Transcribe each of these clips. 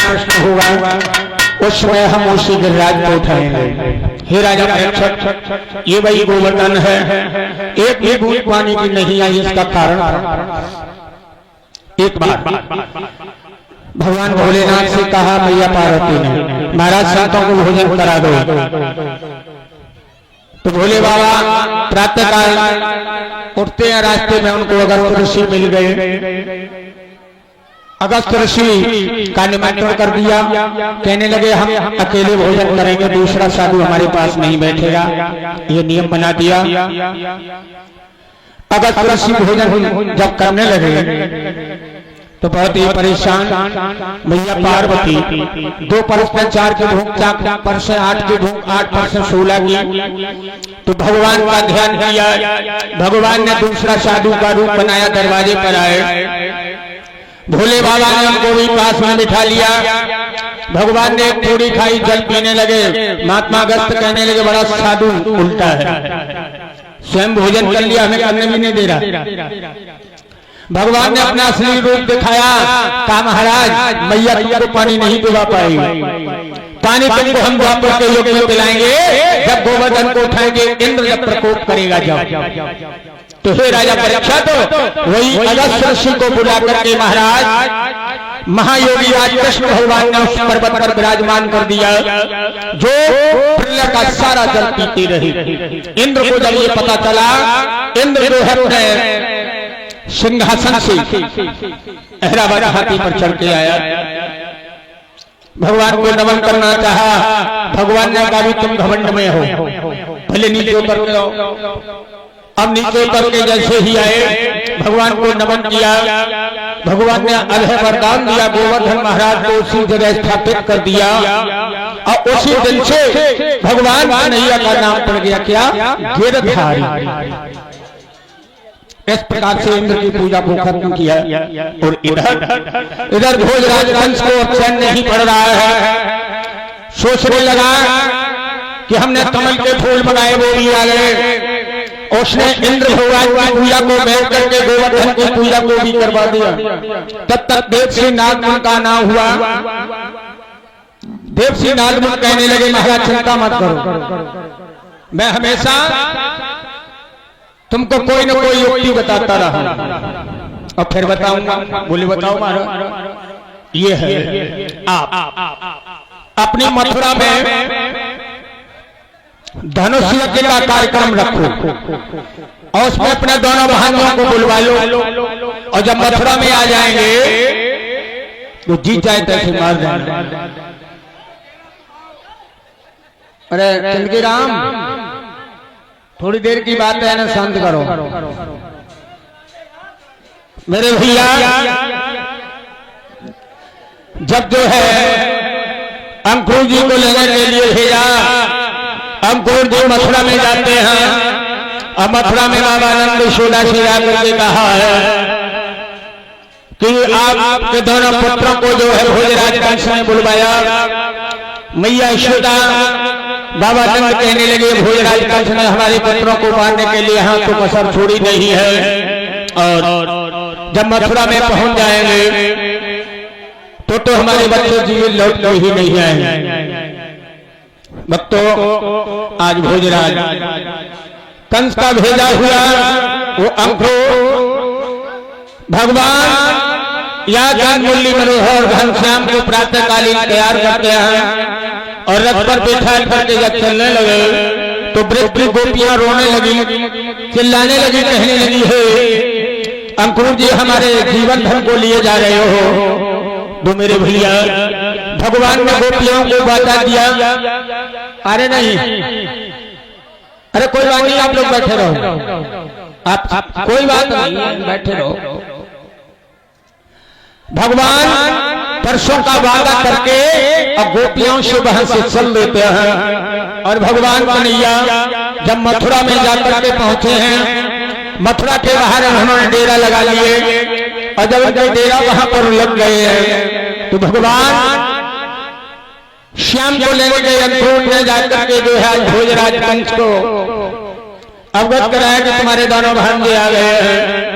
कृष्ण होगा उस समय हम उसी गिरिराज को उठाएंगे। हे राजा परीक्षित, ये वही गोवर्धन है, एक भी बूंद पानी की नहीं आई, इसका कारण एक बार भगवान भोलेनाथ से कहा मैया पार्वती ने, महाराज संतों को भोजन करा दो। तो भोले बाबा प्रातःकाल उठते हैं, रास्ते में उनको अगस्त ऋषि मिल गए। अगस्त ऋषि का निमंत्रण कर दिया, कहने लगे हम अकेले भोजन करेंगे, दूसरा साधु हमारे पास नहीं बैठेगा, ये नियम बना दिया। अगस्त ऋषि भोजन जब करने लगे तो बहुत ही परेशान मैया पार्वती 2 परस में 4 की भूख, 4 पर से 8 की भूख, 8 पर से 16 की। तो भगवान का ध्यान किया, भगवान ने दूसरा साधु का रूप बनाया, दरवाजे पर आए। भोले बाबा ने उनको भी पास में बिठा लिया। भगवान ने एक पूरी खाई, जल पीने लगे। महात्मा अगस्त कहने लगे बड़ा साधु उल्टा है, स्वयं भोजन कर लिया, हमें करने भी नहीं दे रहा। भगवान ने अपना असली रूप दिखाया, कहा महाराज मैया तुमको पानी नहीं पिला पाएगी, पानी तुमको हम द्वापर के युग में पिलाएंगे जब गोवर्धन को उठाएंगे, इंद्र जब प्रकोप करेगा जब। तो हे राजा परीक्षित, तो वही अगस्त ऋषि को बुला करके महाराज महायोगी आज कृष्ण भगवान ने उस पर्वत पर विराजमान कर दिया, जो प्रलय का सारा जल पीते रहे। इंद्र को जब ये पता चला, इंद्र जो है सिंहासन से ऐरावत हाथी पर चढ़ के आया, भगवान को नमन करना चाहा। भगवान ने कहा भी तुम घमंड में हो, पहले नीचे उतर के आओ। अब नीचे उतर के जैसे ही आए, भगवान को नमन किया। भगवान ने अभय वरदान दिया, गोवर्धन महाराज को उसी जगह स्थापित कर दिया। और उसी दिन से भगवान कन्हैया का नाम पड़ गया क्या, गिरधारी। इस प्रकार से इंद्र की पूजा को खत्म किया। और इधर भोजराज कंस को चैन नहीं पड़ रहा है, सोचने लगा कि हमने कमल के फूल बनाए, वो भी आ गए। उसने इंद्र भगवान की पूजा को बैठ करके गोवर्धन की पूजा को भी करवा दिया। तब तक देवश्री नागमुनि का नाम हुआ। देवश्री नागमुनि कहने लगे महाराज चिंता मत करो, मैं हमेशा तुमको कोई न कोई युक्ति बताता रहा और फिर बताऊंगा। बोले बताओ महाराज। ये है आप अपनी मथुरा में धनुष यज्ञ का कार्यक्रम रखो और उसमें अपने दोनों भाइयों को बुलवा लो, और जब मथुरा में आ जाएंगे तो जी चाहे तैसे मार देना। अरे चंदगी राम, थोड़ी देर की बात है ना, शांत करो मेरे भैया। जब जो है अंकुर जी को लेने के लिए भेजा, अंकुर जी मथुरा में जाते हैं और मथुरा में बाबा नंद यशोदा से जाकर के कहा है कि आपके दोनों पुत्रों को जो है भोजराज कंस ने बुलवाया। मैया यशोदा बाबा नंद कहने लगे भोजराज कंस ने हमारे पुत्रों को मारने के लिए हाथ तो कसर छोड़ी नहीं है, और जब मथुरा में पहुंच जाएंगे तो हमारे बच्चे जीवित लौट ही नहीं आएंगे। भक्तों, आज भोजराज कंस का भेजा हुआ वो अंकुर भगवान या मुरली मनोहर घनश्याम को प्रातःकालीन तैयार करते हैं और रथ पर बैठा करके जब चलने लगे तो वृद्ध गोपियां रोने लगी, चिल्लाने लगी, कहने लगी है अंकुर जी हमारे जीवन धन को लिए जा रहे हो। तो मेरे भैया भगवान ने गोपियों को बता दिया, अरे नहीं, अरे कोई बात नहीं, आप लोग बैठे रहो, आप कोई बात नहीं, बैठे रहो। भगवान परसों का वादा करके और गोपियों से वहां से चल देते हैं। और भगवान कन्हैया जब मथुरा में जाकर के पहुंचे हैं, मथुरा के बाहर उन्होंने डेरा लगा लिए, और जब उनका डेरा वहां पर लग गए हैं तो भगवान श्याम को लेने गए। अंकुर ने जाकर के जो है भोजराज कंस को अवगत कराया कि तुम्हारे दोनों भांजे आ गए हैं।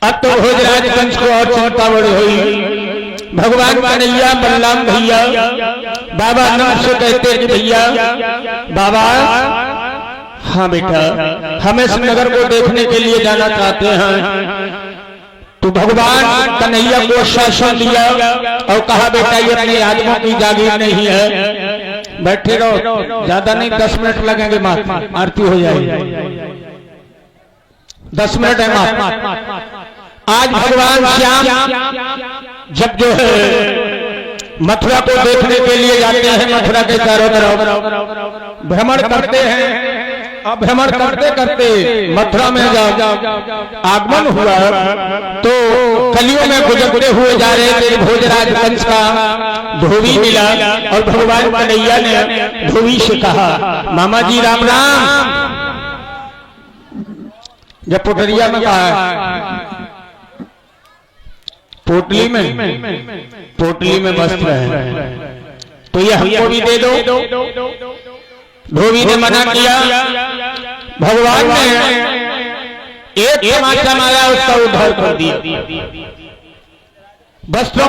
अब तो भोजराज कंस को और चिंता बड़ी हुई, भगवान कन्हैया बलराम भैया बाबा नाम से कहते कि भैया बाबा हाँ बेटा हम इस नगर को देखने के लिए जाना चाहते हैं। तो भगवान कन्हैया को शासन दिया और कहा बेटा ये अपने आदमों की जागीर नहीं है, बैठे रहो, ज्यादा नहीं 10 मिनट लगेंगे, आरती हो जाएगी, 10 मिनट है मात्र। आज भगवान श्याम जब जो है मथुरा को देखने के लिए जाते हैं, मथुरा के चारों तरफ भ्रमण करते हैं, अब भ्रमण करते करते मथुरा में आगमन हुआ तो कलियों में गुजरते हुए जा रहे थे, भोजराज कंस का धोबी मिला और भगवान कन्हैया ने धोबी से कहा मामा जी राम राम। जब पोटरिया में कहा पोटली में वस्त्र है तो ये हमको भी दे दो, धोबी ने मना किया, भगवान ने एक तमाचा मारा, उसका उद्धार कर दिया। वस्त्रों